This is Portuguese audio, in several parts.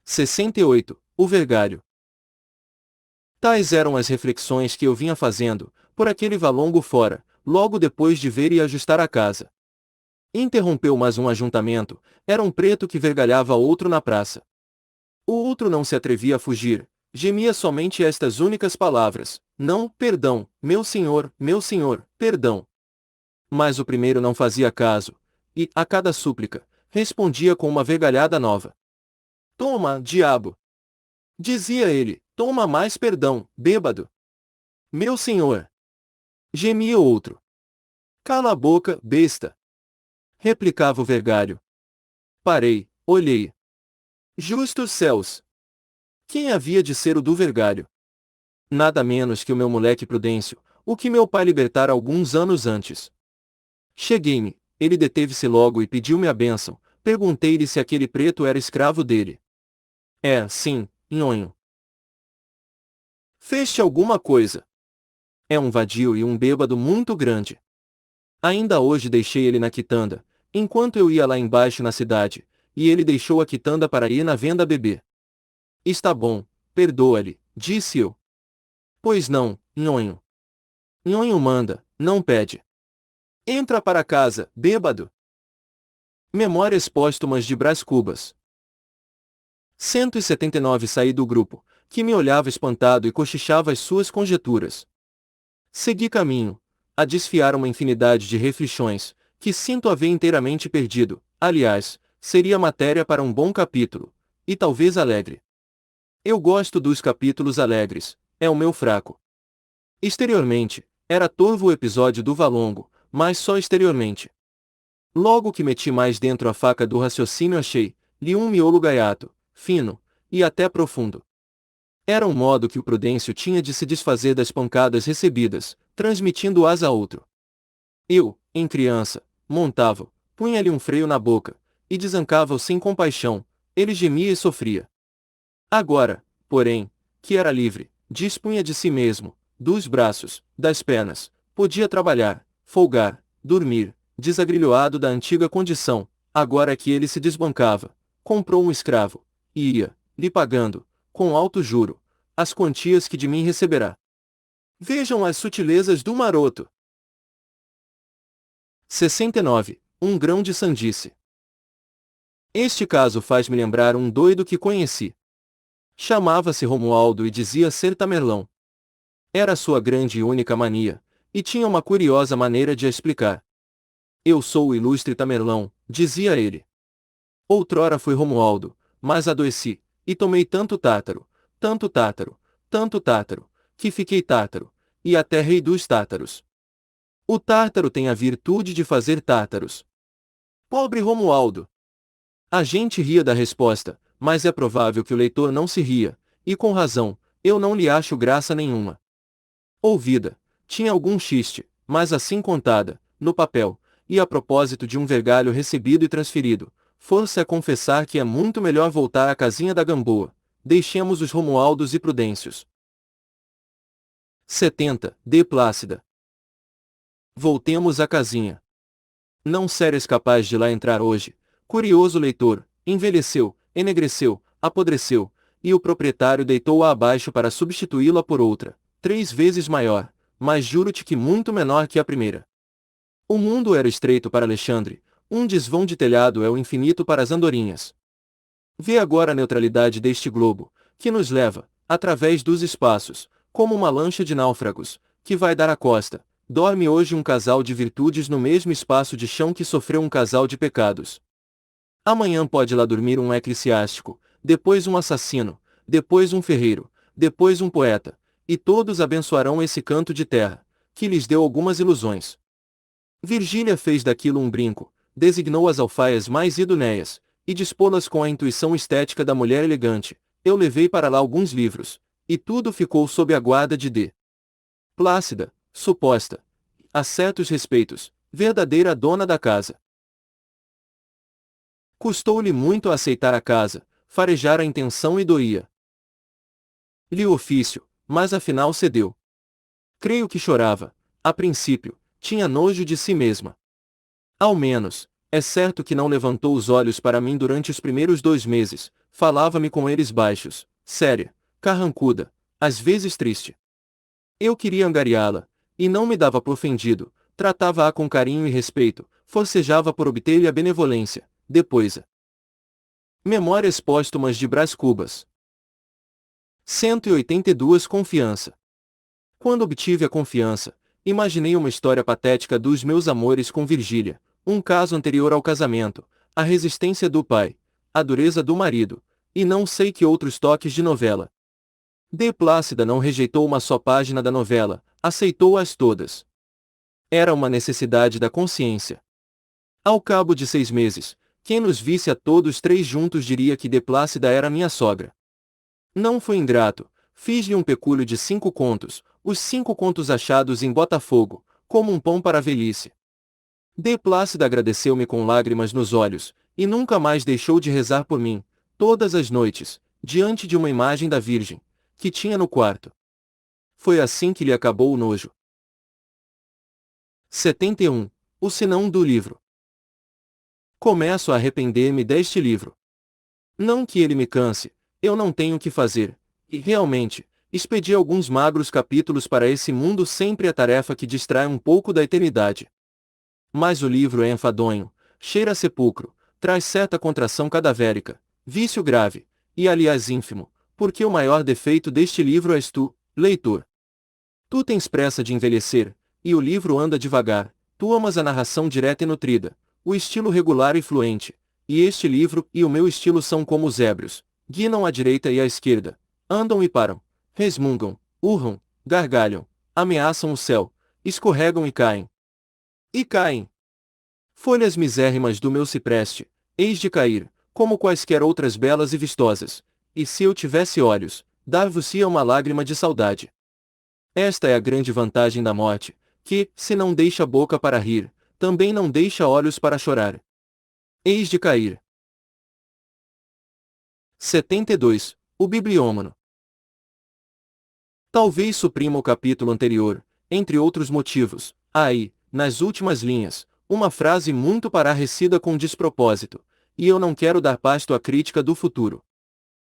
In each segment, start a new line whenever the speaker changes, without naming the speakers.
68. O Vergalho. Tais eram as reflexões que eu vinha fazendo, por aquele valongo fora, logo depois de ver e ajustar a casa. Interrompeu mais um ajuntamento, era um preto que vergalhava outro na praça. O outro não se atrevia a fugir, gemia somente estas únicas palavras: não, perdão, meu senhor, perdão. Mas o primeiro não fazia caso, e, a cada súplica, respondia com uma vergalhada nova. Toma, diabo! Dizia ele, toma mais perdão, bêbado. Meu senhor! Gemia o outro. Cala a boca, besta! Replicava o vergalho. Parei, olhei. Justos céus! Quem havia de ser o do vergalho? Nada menos que o meu moleque Prudêncio, o que meu pai libertara alguns anos antes. Cheguei-me, ele deteve-se logo e pediu-me a bênção. Perguntei-lhe se aquele preto era escravo dele. É, sim, nhonho. Fez-te alguma coisa? É um vadio e um bêbado muito grande. Ainda hoje deixei ele na quitanda, enquanto eu ia lá embaixo na cidade, e ele deixou a quitanda para ir na venda beber. Está bom, perdoa-lhe, disse eu. Pois não, nhonho. Nhonho manda, não pede. Entra para casa, bêbado. Memórias póstumas de Brás Cubas. 179. Saí do grupo, que me olhava espantado e cochichava as suas conjeturas. Segui caminho, a desfiar uma infinidade de reflexões, que sinto haver inteiramente perdido, aliás, seria matéria para um bom capítulo, e talvez alegre. Eu gosto dos capítulos alegres, é o meu fraco. Exteriormente, era torvo o episódio do valongo, mas só exteriormente. Logo que meti mais dentro a faca do raciocínio achei-lhe um miolo gaiato, fino, e até profundo. Era um modo que o Prudêncio tinha de se desfazer das pancadas recebidas, transmitindo-as a outro. Eu, em criança, montava-o, punha-lhe um freio na boca, e desancava-o sem compaixão, ele gemia e sofria. Agora, porém, que era livre, dispunha de si mesmo, dos braços, das pernas, podia trabalhar, folgar, dormir, desagrilhoado da antiga condição, agora que ele se desbancava, comprou um escravo, e ia, lhe pagando, com alto juro, as quantias que de mim receberá. Vejam as sutilezas do maroto. 69. Um grão de sandice. Este caso faz-me lembrar um doido que conheci. Chamava-se Romualdo e dizia ser Tamerlão. Era sua grande e única mania, e tinha uma curiosa maneira de a explicar. Eu sou o ilustre Tamerlão, dizia ele. Outrora fui Romualdo, mas adoeci, e tomei tanto tártaro, tanto tártaro, tanto tártaro, que fiquei tártaro, e até rei dos tártaros. O tártaro tem a virtude de fazer tártaros. Pobre Romualdo! A gente ria da resposta, mas é provável que o leitor não se ria, e com razão, eu não lhe acho graça nenhuma. Ouvida, tinha algum xiste, mas assim contada, no papel, e a propósito de um vergalho recebido e transferido, for-se a confessar que é muito melhor voltar à casinha da Gamboa. Deixemos os Romualdos e Prudêncios. 70. De Plácida. Voltemos à casinha. Não seres capaz de lá entrar hoje, curioso leitor, envelheceu, enegreceu, apodreceu, e o proprietário deitou-a abaixo para substituí-la por outra, 3 vezes maior, mas juro-te que muito menor que a primeira. O mundo era estreito para Alexandre, um desvão de telhado é o infinito para as andorinhas. Vê agora a neutralidade deste globo, que nos leva, através dos espaços, como uma lancha de náufragos, que vai dar à costa. Dorme hoje um casal de virtudes no mesmo espaço de chão que sofreu um casal de pecados. Amanhã pode lá dormir um eclesiástico, depois um assassino, depois um ferreiro, depois um poeta, e todos abençoarão esse canto de terra, que lhes deu algumas ilusões. Virgília fez daquilo um brinco, designou as alfaias mais idôneas, e dispô-las com a intuição estética da mulher elegante. Eu levei para lá alguns livros, e tudo ficou sob a guarda de D. Plácida, suposta, a certos respeitos, verdadeira dona da casa. Custou-lhe muito a aceitar a casa, farejar a intenção e doía. Lhe o ofício, mas afinal cedeu. Creio que chorava, a princípio, tinha nojo de si mesma. Ao menos, é certo que não levantou os olhos para mim durante os primeiros 2 meses, falava-me com eles baixos, séria, carrancuda, às vezes triste. Eu queria angariá-la, e não me dava por ofendido, tratava-a com carinho e respeito, forcejava por obter-lhe a benevolência, depois a Memórias Póstumas de Brás Cubas. 182 Confiança. Quando obtive a confiança, imaginei uma história patética dos meus amores com Virgília, um caso anterior ao casamento, a resistência do pai, a dureza do marido, e não sei que outros toques de novela. D. Plácida não rejeitou uma só página da novela, aceitou-as todas. Era uma necessidade da consciência. Ao cabo de 6 meses, quem nos visse a todos 3 juntos diria que D. Plácida era minha sogra. Não fui ingrato, fiz-lhe um pecúlio de 5 contos, os 5 contos achados em Botafogo, como um pão para a velhice. D. Plácida agradeceu-me com lágrimas nos olhos, e nunca mais deixou de rezar por mim, todas as noites, diante de uma imagem da Virgem, que tinha no quarto. Foi assim que lhe acabou o nojo. 71. O senão do livro. Começo a arrepender-me deste livro. Não que ele me canse, eu não tenho o que fazer, e realmente, expedi alguns magros capítulos para esse mundo, sempre a tarefa que distrai um pouco da eternidade. Mas o livro é enfadonho, cheira a sepulcro, traz certa contração cadavérica, vício grave, e aliás ínfimo, porque o maior defeito deste livro és tu, leitor. Tu tens pressa de envelhecer, e o livro anda devagar, tu amas a narração direta e nutrida, o estilo regular e fluente, e este livro e o meu estilo são como os ébrios, guinam à direita e à esquerda, andam e param, resmungam, urram, gargalham, ameaçam o céu, escorregam e caem. E caem. Folhas misérrimas do meu cipreste, eis de cair, como quaisquer outras belas e vistosas, e se eu tivesse olhos, dar-vos-ia uma lágrima de saudade. Esta é a grande vantagem da morte, que, se não deixa boca para rir, também não deixa olhos para chorar. Eis de cair. 72. O Bibliômano. Talvez suprima o capítulo anterior, entre outros motivos. Há aí, nas últimas linhas, uma frase muito pararrecida com despropósito, e eu não quero dar pasto à crítica do futuro.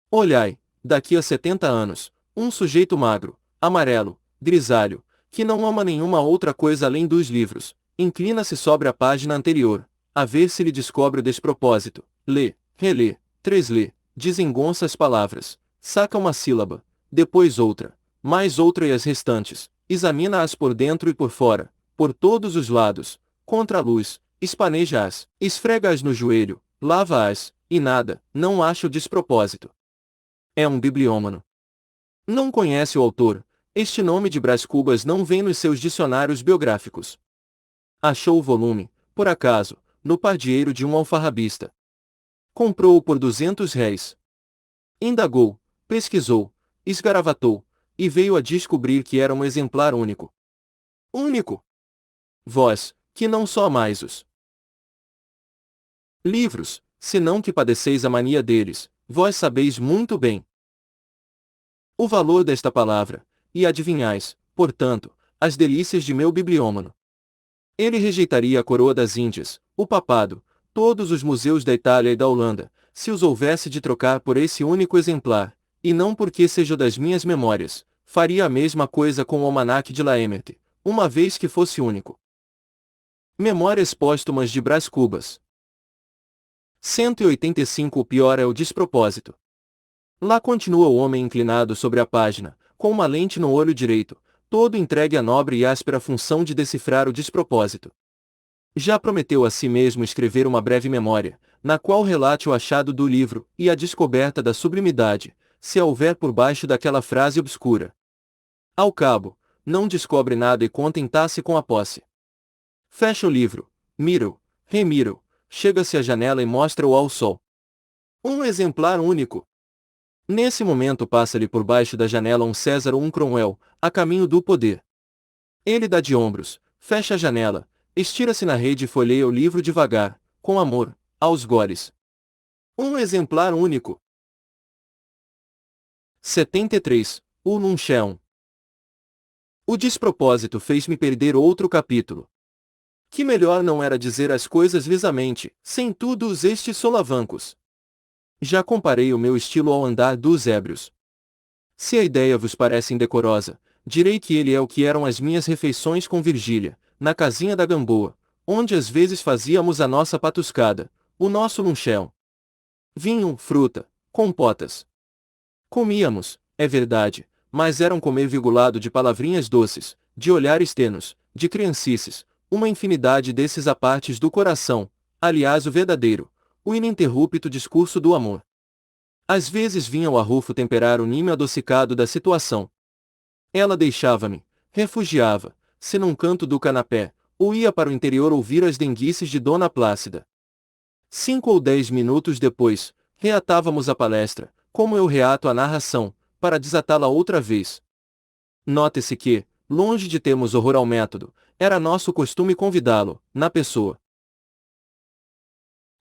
Olhai, daqui a 70 anos, um sujeito magro, amarelo, grisalho, que não ama nenhuma outra coisa além dos livros, inclina-se sobre a página anterior, a ver se lhe descobre o despropósito, lê, relê, treslê, desengonça as palavras, saca uma sílaba, depois outra, mais outra e as restantes, examina-as por dentro e por fora, por todos os lados, contra a luz, espaneja-as, esfrega-as no joelho, lava-as, e nada, não acha o despropósito. É um bibliômano. Não conhece o autor, este nome de Brás Cubas não vem nos seus dicionários biográficos. Achou o volume, por acaso, no pardieiro de um alfarrabista. Comprou-o por R$ 200. Indagou, pesquisou, esgaravatou, e veio a descobrir que era um exemplar único. Único! Vós, que não só amais os livros, senão que padeceis a mania deles, vós sabeis muito bem o valor desta palavra, e adivinhais, portanto, as delícias de meu bibliômano. Ele rejeitaria a coroa das Índias, o papado, todos os museus da Itália e da Holanda, se os houvesse de trocar por esse único exemplar, e não porque seja das minhas memórias, faria a mesma coisa com o almanaque de Laemmert, uma vez que fosse único. Memórias Póstumas de Brás Cubas. 185. O pior é o despropósito. Lá continua o homem inclinado sobre a página, com uma lente no olho direito, todo entregue à nobre e áspera função de decifrar o despropósito. Já prometeu a si mesmo escrever uma breve memória, na qual relate o achado do livro e a descoberta da sublimidade, se a houver por baixo daquela frase obscura. Ao cabo, não descobre nada e contenta-se com a posse. Fecha o livro, mira-o, remira-o, chega-se à janela e mostra-o ao sol. Um exemplar único. Nesse momento passa-lhe por baixo da janela um César ou um Cromwell, a caminho do poder. Ele dá de ombros, fecha a janela, estira-se na rede e folheia o livro devagar, com amor, aos goles. Um exemplar único. 73. O Nuncheon. O despropósito fez-me perder outro capítulo. Que melhor não era dizer as coisas lisamente, sem todos estes solavancos. Já comparei o meu estilo ao andar dos ébrios. Se a ideia vos parece indecorosa, direi que ele é o que eram as minhas refeições com Virgília, na casinha da Gamboa, onde às vezes fazíamos a nossa patuscada, o nosso lunchel. Vinho, fruta, compotas. Comíamos, é verdade, mas era um comer vigulado de palavrinhas doces, de olhares tenos, de criancices, uma infinidade desses apartes do coração, aliás o verdadeiro, o ininterrupto discurso do amor. Às vezes vinha o arrufo temperar o nímio adocicado da situação. Ela deixava-me, refugiava, se num canto do canapé, ou ia para o interior ouvir as denguices de Dona Plácida. 5 ou 10 minutos depois, reatávamos a palestra, como eu reato a narração, para desatá-la outra vez. Note-se que, longe de termos horror ao método, era nosso costume convidá-lo, na pessoa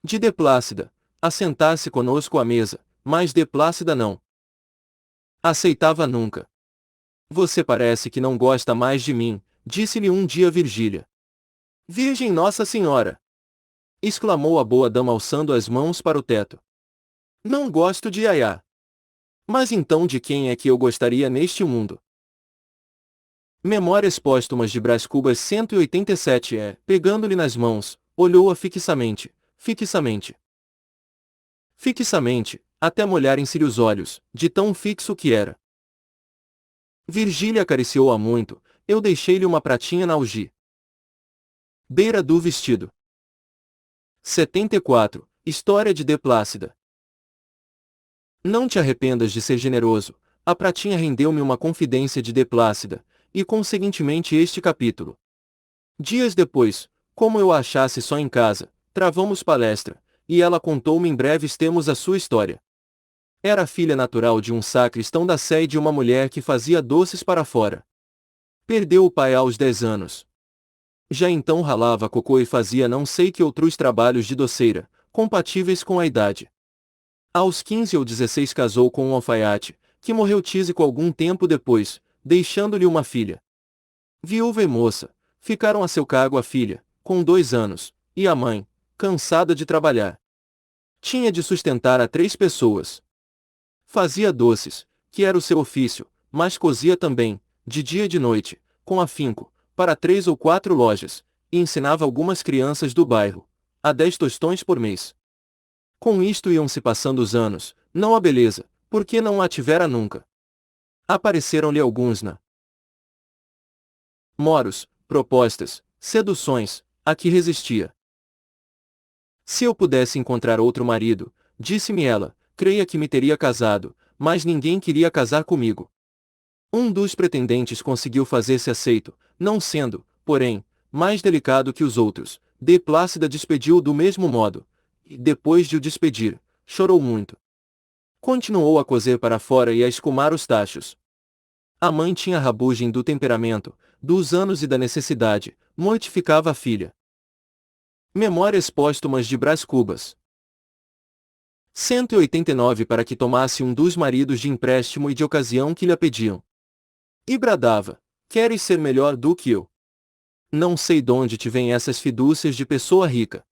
de D. Plácida, a sentar-se conosco à mesa, mas D. Plácida não aceitava nunca. Você parece que não gosta mais de mim, disse-lhe um dia Virgília. Virgem Nossa Senhora! Exclamou a boa dama alçando as mãos para o teto. Não gosto de Yaya. Mas então de quem é que eu gostaria neste mundo? Memórias Póstumas de Brás Cubas 187 pegando-lhe nas mãos, olhou-a fixamente, até molharem-se-lhe os olhos, de tão fixo que era. Virgília acariciou-a muito, eu deixei-lhe uma pratinha na algibeira do vestido. 74. História de D. Plácida. Não te arrependas de ser generoso, a pratinha rendeu-me uma confidência de D. Plácida, e conseguintemente este capítulo. Dias depois, como eu a achasse só em casa, travamos palestra, e ela contou-me em breves termos a sua história. Era filha natural de um sacristão da sé e de uma mulher que fazia doces para fora. Perdeu o pai aos 10 anos. Já então ralava cocô e fazia não sei que outros trabalhos de doceira, compatíveis com a idade. Aos 15 ou 16 casou com um alfaiate, que morreu tísico algum tempo depois, deixando-lhe uma filha. Viúva e moça, ficaram a seu cargo a filha, com 2 anos, e a mãe, cansada de trabalhar. Tinha de sustentar a 3 pessoas. Fazia doces, que era o seu ofício, mas cozia também, de dia e de noite, com afinco, para 3 ou 4 lojas, e ensinava algumas crianças do bairro, a 10 tostões por mês. Com isto iam-se passando os anos, não a beleza, porque não a tivera nunca. Apareceram-lhe alguns moros, propostas, seduções, a que resistia. Se eu pudesse encontrar outro marido, disse-me ela, creia que me teria casado, mas ninguém queria casar comigo. Um dos pretendentes conseguiu fazer-se aceito, não sendo, porém, mais delicado que os outros. D. Plácida despediu-o do mesmo modo, e, depois de o despedir, chorou muito. Continuou a cozer para fora e a escumar os tachos. A mãe tinha rabugem do temperamento, dos anos e da necessidade, mortificava a filha. Memórias Póstumas de Brás Cubas 189 para que tomasse um dos maridos de empréstimo e de ocasião que lhe a pediam. E bradava, queres ser melhor do que eu? Não sei donde te vêm essas fidúcias de pessoa rica.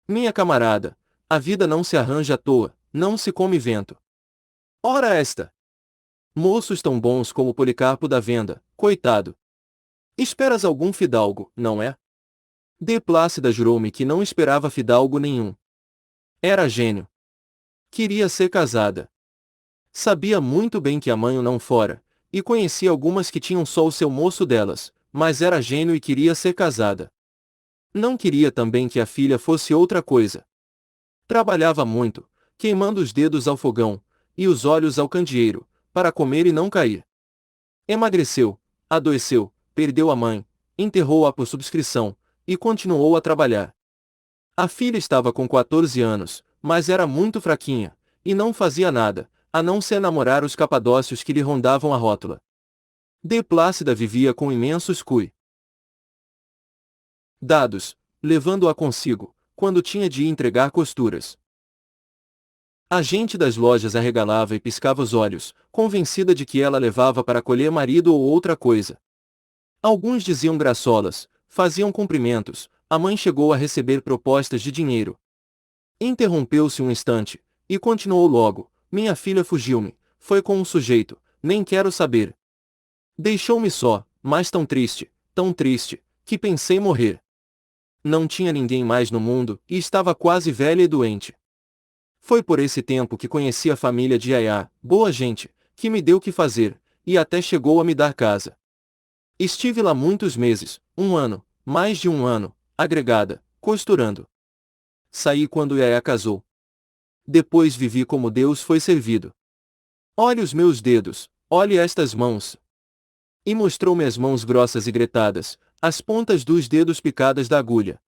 Minha camarada, a vida não se arranja à toa, não se come vento. Ora esta! Moços tão bons como Policarpo da Venda, coitado. Esperas algum fidalgo, não é? D. Plácida jurou-me que não esperava fidalgo nenhum. Era gênio. Queria ser casada. Sabia muito bem que a mãe o não fora, e conhecia algumas que tinham só o seu moço delas, mas era gênio e queria ser casada. Não queria também que a filha fosse outra coisa. Trabalhava muito, queimando os dedos ao fogão, e os olhos ao candeeiro, para comer e não cair. Emagreceu, adoeceu, perdeu a mãe, enterrou-a por subscrição, e continuou a trabalhar. A filha estava com 14 anos, mas era muito fraquinha, e não fazia nada, a não ser namorar os capadócios que lhe rondavam a rótula. D. Plácida vivia com imensos cuidados, levando-a consigo, quando tinha de ir entregar costuras. A gente das lojas arregalava e piscava os olhos, convencida de que ela levava para colher marido ou outra coisa. Alguns diziam graçolas, faziam cumprimentos, a mãe chegou a receber propostas de dinheiro. Interrompeu-se um instante, e continuou logo: minha filha fugiu-me, foi com um sujeito, nem quero saber. Deixou-me só, mas tão triste, que pensei morrer. Não tinha ninguém mais no mundo, e estava quase velha e doente. Foi por esse tempo que conheci a família de Yaya, boa gente, que me deu o que fazer, e até chegou a me dar casa. Estive lá muitos meses, um ano, mais de um ano, agregada, costurando. Saí quando Yaya casou. Depois vivi como Deus foi servido. Olhe os meus dedos, olhe estas mãos. E mostrou-me as mãos grossas e gretadas, as pontas dos dedos picadas da agulha.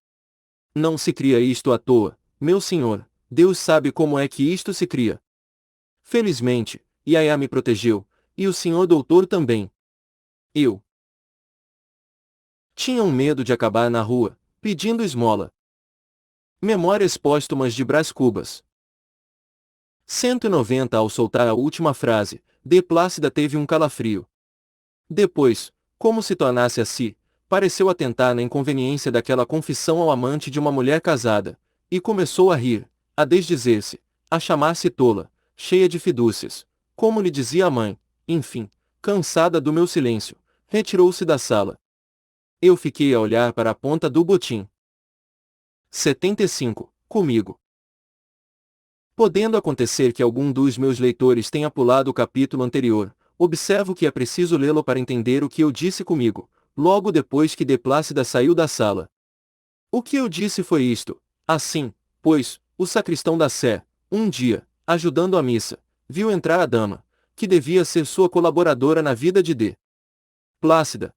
Não se cria isto à toa, meu senhor, Deus sabe como é que isto se cria. Felizmente, Yaya me protegeu, e o senhor doutor também. Eu tinha um medo de acabar na rua, pedindo esmola. Memórias póstumas de Brás Cubas. 190. Ao soltar a última frase, de Plácida teve um calafrio. Depois, como se tornasse a si, pareceu atentar na inconveniência daquela confissão ao amante de uma mulher casada, e começou a rir, a desdizer-se, a chamar-se tola, cheia de fidúcias, como lhe dizia a mãe. Enfim, cansada do meu silêncio, retirou-se da sala. Eu fiquei a olhar para a ponta do botim. 75. Comigo. Podendo acontecer que algum dos meus leitores tenha pulado o capítulo anterior, observo que é preciso lê-lo para entender o que eu disse comigo, logo depois que de Plácida saiu da sala. O que eu disse foi isto: assim, pois, o sacristão da Sé, um dia, ajudando a missa, viu entrar a dama, que devia ser sua colaboradora na vida de D. Plácida.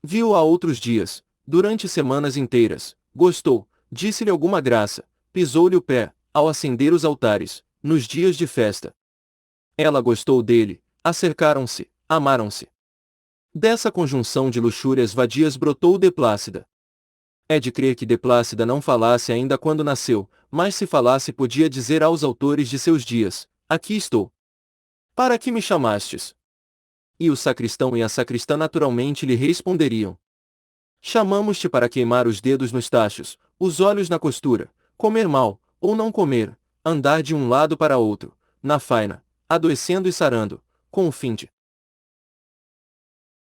Viu-a outros dias, durante semanas inteiras, gostou, disse-lhe alguma graça, pisou-lhe o pé, ao acender os altares, nos dias de festa. Ela gostou dele, acercaram-se, amaram-se. Dessa conjunção de luxúrias vadias brotou de Plácida. É de crer que de Plácida não falasse ainda quando nasceu, mas se falasse podia dizer aos autores de seus dias: aqui estou. Para que me chamastes? E o sacristão e a sacristã naturalmente lhe responderiam: chamamos-te para queimar os dedos nos tachos, os olhos na costura, comer mal, ou não comer, andar de um lado para outro, na faina, adoecendo e sarando, com o fim de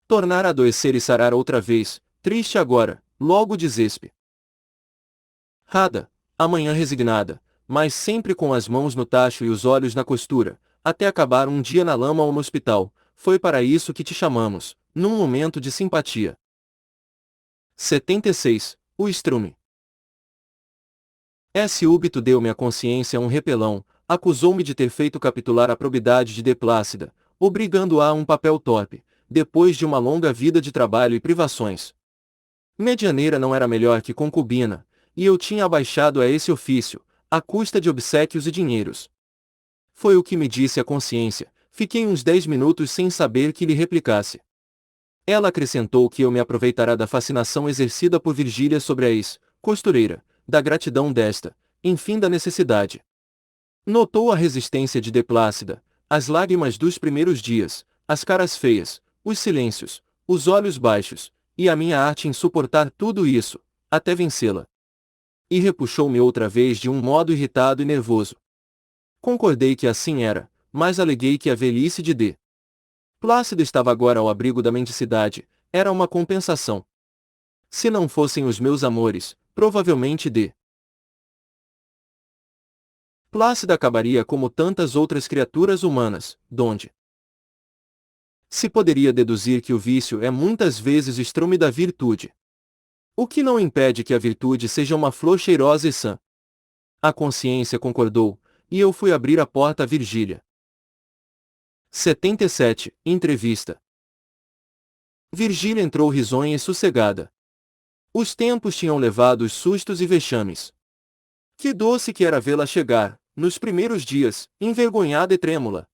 tornar a adoecer e sarar outra vez, triste agora, logo desespe. Rada, amanhã resignada, mas sempre com as mãos no tacho e os olhos na costura, até acabar um dia na lama ou no hospital, foi para isso que te chamamos, num momento de simpatia. 76. O estrume. Esse súbito deu-me à consciência um repelão, acusou-me de ter feito capitular a probidade de de Plácida, obrigando-a a um papel torpe, depois de uma longa vida de trabalho e privações. Medianeira não era melhor que concubina, e eu tinha abaixado a esse ofício, à custa de obséquios e dinheiros. Foi o que me disse a consciência, fiquei uns 10 minutos sem saber que lhe replicasse. Ela acrescentou que eu me aproveitará da fascinação exercida por Virgília sobre a ex-costureira, da gratidão desta, enfim da necessidade. Notou a resistência de Plácida, as lágrimas dos primeiros dias, as caras feias, os silêncios, os olhos baixos, e a minha arte em suportar tudo isso, até vencê-la. E repuxou-me outra vez de um modo irritado e nervoso. Concordei que assim era, mas aleguei que a velhice de D. Plácida estava agora ao abrigo da mendicidade, era uma compensação. Se não fossem os meus amores, provavelmente D. Plácida acabaria como tantas outras criaturas humanas, donde se poderia deduzir que o vício é muitas vezes o estrume da virtude. O que não impede que a virtude seja uma flor cheirosa e sã. A consciência concordou, e eu fui abrir a porta a Virgília. 77. Entrevista. Virgília entrou risonha e sossegada. Os tempos tinham levado os sustos e vexames. Que doce que era vê-la chegar, nos primeiros dias, envergonhada e trêmula.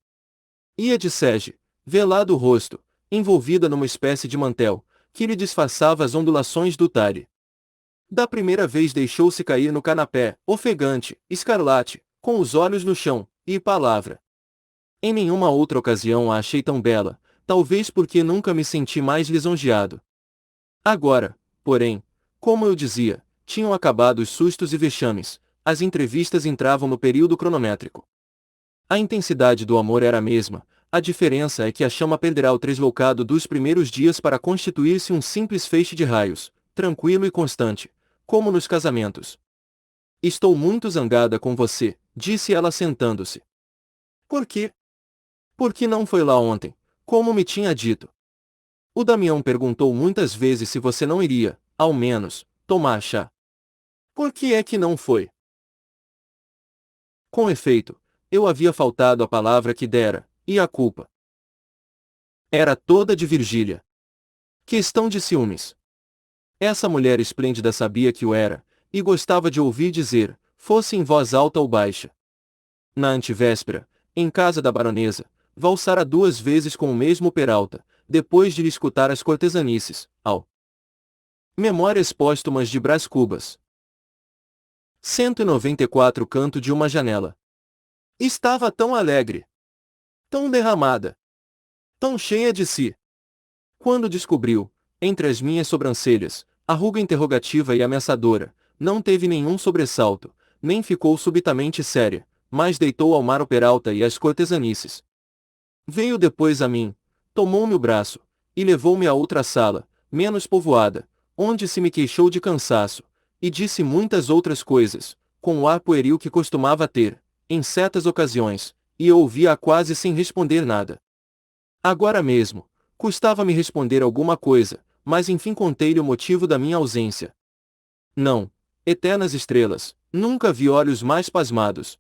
Ia de sege, velado o rosto, envolvida numa espécie de mantel, que lhe disfarçava as ondulações do talhe. Da primeira vez deixou-se cair no canapé, ofegante, escarlate, com os olhos no chão, e palavra. Em nenhuma outra ocasião a achei tão bela, talvez porque nunca me senti mais lisonjeado. Agora, porém, como eu dizia, tinham acabado os sustos e vexames, as entrevistas entravam no período cronométrico. A intensidade do amor era a mesma, a diferença é que a chama perderá o translocado dos primeiros dias para constituir-se um simples feixe de raios, tranquilo e constante, como nos casamentos. Estou muito zangada com você, disse ela sentando-se. Por quê? Porque não foi lá ontem, como me tinha dito. O Damião perguntou muitas vezes se você não iria, ao menos, tomar chá. Por que é que não foi? Com efeito, eu havia faltado a palavra que dera, e a culpa era toda de Virgília. Questão de ciúmes. Essa mulher esplêndida sabia que o era, e gostava de ouvir dizer, fosse em voz alta ou baixa. Na antevéspera, em casa da baronesa, valsara 2 vezes com o mesmo Peralta, depois de lhe escutar as cortesanices, ao Memórias Póstumas de Brás Cubas. 194 Canto de uma janela. Estava tão alegre, tão derramada, tão cheia de si. Quando descobriu, entre as minhas sobrancelhas, a ruga interrogativa e ameaçadora, não teve nenhum sobressalto, nem ficou subitamente séria, mas deitou ao mar o Peralta e as cortesanices. Veio depois a mim, tomou-me o braço, e levou-me a outra sala, menos povoada, onde se me queixou de cansaço, e disse muitas outras coisas, com o ar pueril que costumava ter, em certas ocasiões, e eu ouvia-a quase sem responder nada. Agora mesmo, custava-me responder alguma coisa, mas enfim contei-lhe o motivo da minha ausência. Não, eternas estrelas, nunca vi olhos mais pasmados.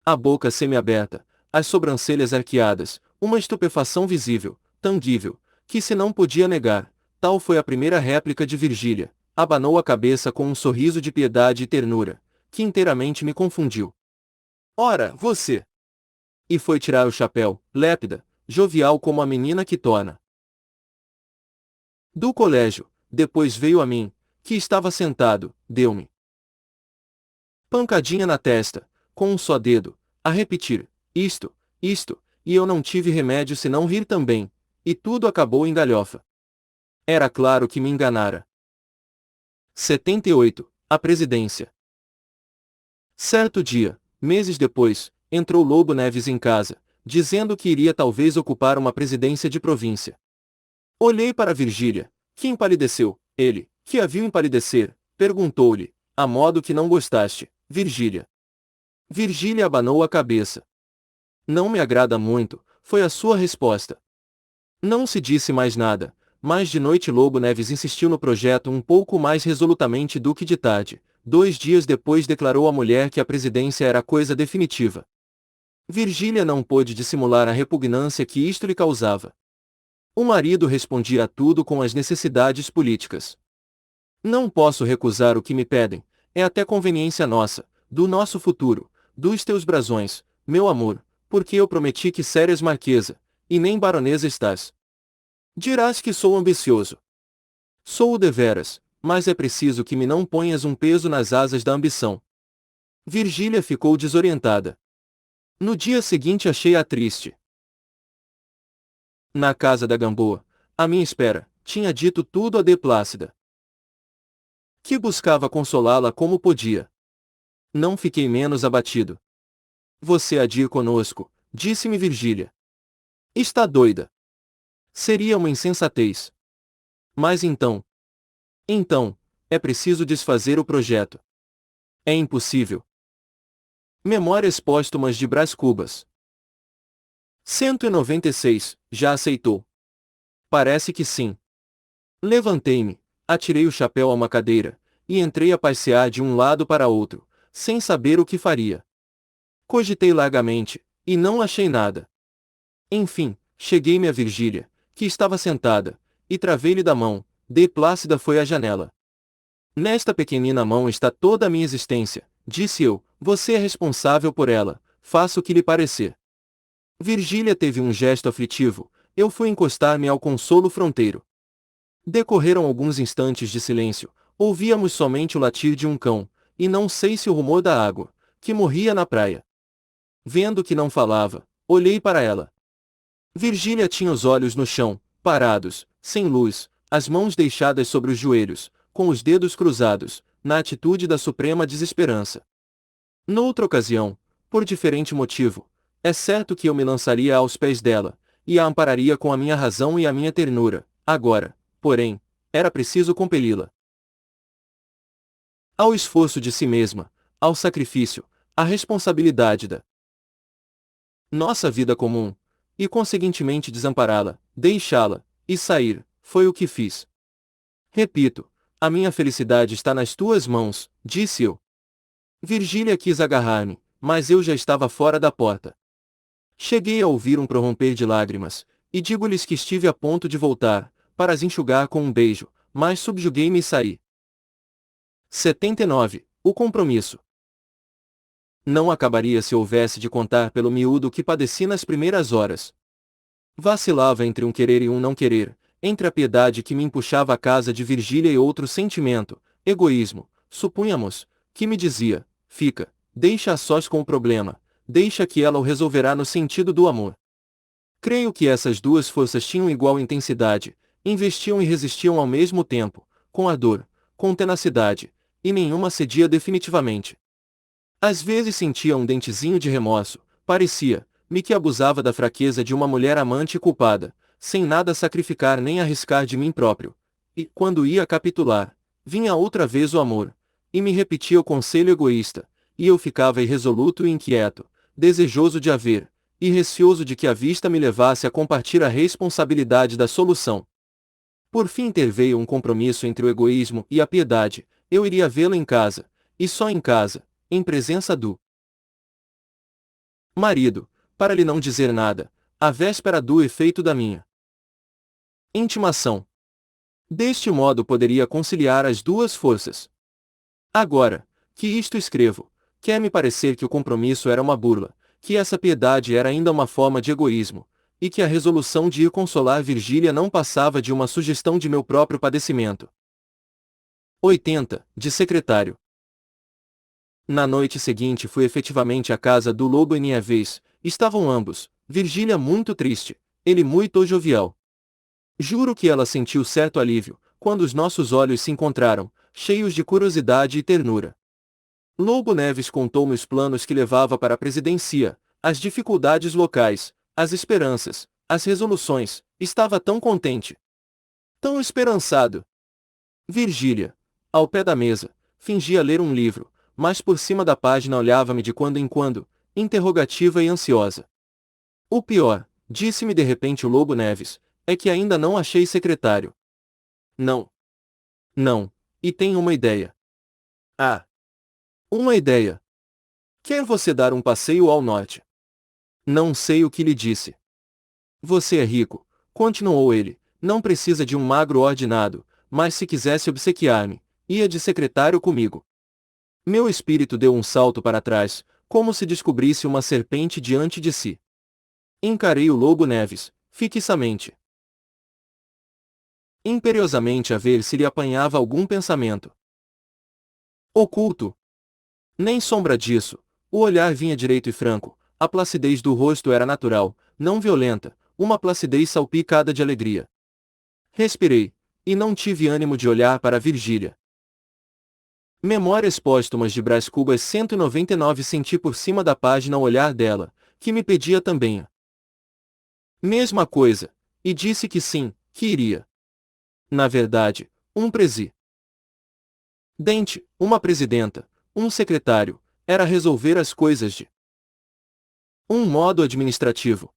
A boca semiaberta, as sobrancelhas arqueadas, uma estupefação visível, tangível, que se não podia negar, tal foi a primeira réplica de Virgília, abanou a cabeça com um sorriso de piedade e ternura, que inteiramente me confundiu. Ora, você! E foi tirar o chapéu, lépida, jovial como a menina que torna do colégio, depois veio a mim, que estava sentado, deu-me pancadinha na testa, com um só dedo, a repetir, isto, e eu não tive remédio senão rir também, e tudo acabou em galhofa. Era claro que me enganara. 78. A presidência. Certo dia, meses depois, entrou Lobo Neves em casa, dizendo que iria talvez ocupar uma presidência de província. Olhei para Virgília, que empalideceu. Ele, que a viu empalidecer, perguntou-lhe, a modo que não gostaste, Virgília. Virgília abanou a cabeça. Não me agrada muito, foi a sua resposta. Não se disse mais nada, mas de noite Lobo Neves insistiu no projeto um pouco mais resolutamente do que de tarde. 2 dias depois declarou à mulher que a presidência era coisa definitiva. Virgília não pôde dissimular a repugnância que isto lhe causava. O marido respondia a tudo com as necessidades políticas. Não posso recusar o que me pedem, é até conveniência nossa, do nosso futuro, dos teus brasões, meu amor, porque eu prometi que sérias marquesa, e nem baronesa estás. Dirás que sou ambicioso. Sou o deveras, mas é preciso que me não ponhas um peso nas asas da ambição. Virgília ficou desorientada. No dia seguinte achei-a triste. Na casa da Gamboa, à minha espera, tinha dito tudo a de Plácida, que buscava consolá-la como podia. Não fiquei menos abatido. Você há de ir conosco, disse-me Virgília. Está doida. Seria uma insensatez. Mas então, é preciso desfazer o projeto. É impossível. Memórias Póstumas de Brás Cubas. 196, já aceitou. Parece que sim. Levantei-me, atirei o chapéu a uma cadeira, e entrei a passear de um lado para outro, sem saber o que faria. Cogitei largamente, e não achei nada. Enfim, cheguei-me a Virgília, que estava sentada, e travei-lhe da mão, de Plácida foi à janela. Nesta pequenina mão está toda a minha existência, disse eu, você é responsável por ela, faça o que lhe parecer. Virgília teve um gesto aflitivo, eu fui encostar-me ao consolo fronteiro. Decorreram alguns instantes de silêncio, ouvíamos somente o latir de um cão, e não sei se o rumor da água, que morria na praia. Vendo que não falava, olhei para ela. Virgília tinha os olhos no chão, parados, sem luz, as mãos deixadas sobre os joelhos, com os dedos cruzados, na atitude da suprema desesperança. Noutra ocasião, por diferente motivo, É certo que eu me lançaria aos pés dela, e a ampararia com a minha razão e a minha ternura. Agora, porém, era preciso compeli-la ao esforço de si mesma, ao sacrifício, à responsabilidade da nossa vida comum, e conseguintemente desampará-la, deixá-la, e sair, foi o que fiz. Repito, a minha felicidade está nas tuas mãos, disse eu. Virgília quis agarrar-me, mas eu já estava fora da porta. Cheguei a ouvir um prorromper de lágrimas, e digo-lhes que estive a ponto de voltar, para as enxugar com um beijo, mas subjuguei-me e saí. 79. O compromisso. Não acabaria se houvesse de contar pelo miúdo o que padeci nas primeiras horas. Vacilava entre um querer e um não querer, entre a piedade que me empuxava à casa de Virgília e outro sentimento, egoísmo, supunhamos, que me dizia, fica, deixa a sós com o problema, deixa que ela o resolverá no sentido do amor. Creio que essas duas forças tinham igual intensidade, investiam e resistiam ao mesmo tempo, com ardor, com tenacidade, e nenhuma cedia definitivamente. Às vezes sentia um dentezinho de remorso, parecia-me que abusava da fraqueza de uma mulher amante e culpada, sem nada sacrificar nem arriscar de mim próprio. E, quando ia capitular, vinha outra vez o amor, e me repetia o conselho egoísta, e eu ficava irresoluto e inquieto, desejoso de haver, e receoso de que a vista me levasse a compartilhar a responsabilidade da solução. Por fim interveio um compromisso entre o egoísmo e a piedade, eu iria vê-la em casa, e só em casa, em presença do marido, para lhe não dizer nada, à véspera do efeito da minha intimação. Deste modo poderia conciliar as duas forças. Agora, que isto escrevo, quer-me parecer que o compromisso era uma burla, que essa piedade era ainda uma forma de egoísmo, e que a resolução de ir consolar Virgília não passava de uma sugestão de meu próprio padecimento. 80. De secretário. Na noite seguinte fui efetivamente à casa do Lobo e minha vez, estavam ambos, Virgília muito triste, ele muito jovial. Juro que ela sentiu certo alívio, quando os nossos olhos se encontraram, cheios de curiosidade e ternura. Lobo Neves contou-me os planos que levava para a presidência, as dificuldades locais, as esperanças, as resoluções, estava tão contente, tão esperançado. Virgília, ao pé da mesa, fingia ler um livro, mas por cima da página olhava-me de quando em quando, interrogativa e ansiosa. O pior, disse-me de repente o Lobo Neves, é que ainda não achei secretário. Não. Não. E tenho uma ideia. Ah. Uma ideia. Quer você dar um passeio ao norte? Não sei o que lhe disse. Você é rico, continuou ele, não precisa de um magro ordenado, mas se quisesse obsequiar-me, ia de secretário comigo. Meu espírito deu um salto para trás, como se descobrisse uma serpente diante de si. Encarei o Lobo Neves, fixamente, imperiosamente a ver se lhe apanhava algum pensamento oculto. Nem sombra disso, o olhar vinha direito e franco, a placidez do rosto era natural, não violenta, uma placidez salpicada de alegria. Respirei, e não tive ânimo de olhar para Virgília. Memórias póstumas de Brás Cubas 199. Senti por cima da página o olhar dela, que me pedia também a mesma coisa, e disse que sim, que iria. Na verdade, um presidente, uma presidenta, um secretário, era resolver as coisas de um modo administrativo.